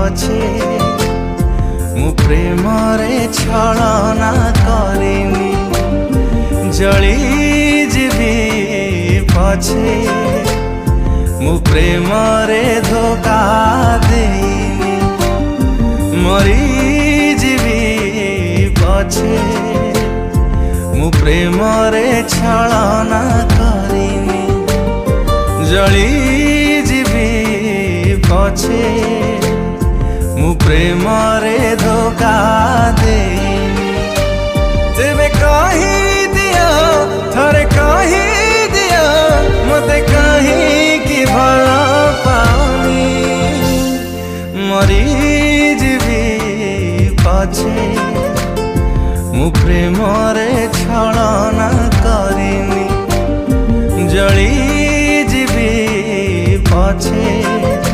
पछे मु प्रेम रे छलना करिनी जली जीवी पछे मु प्रेम रे धोखा देनी मरी जीवी पछे मु प्रेम रे छलना करिनी जली जीवी पछे मु प्रेम रे धोखा देनी तेबे कही दिया थरे कही दिया मते कहीं की भला पानी मरी जीवी पछे मु प्रेम रे छलना करिनी जली जीवी पछे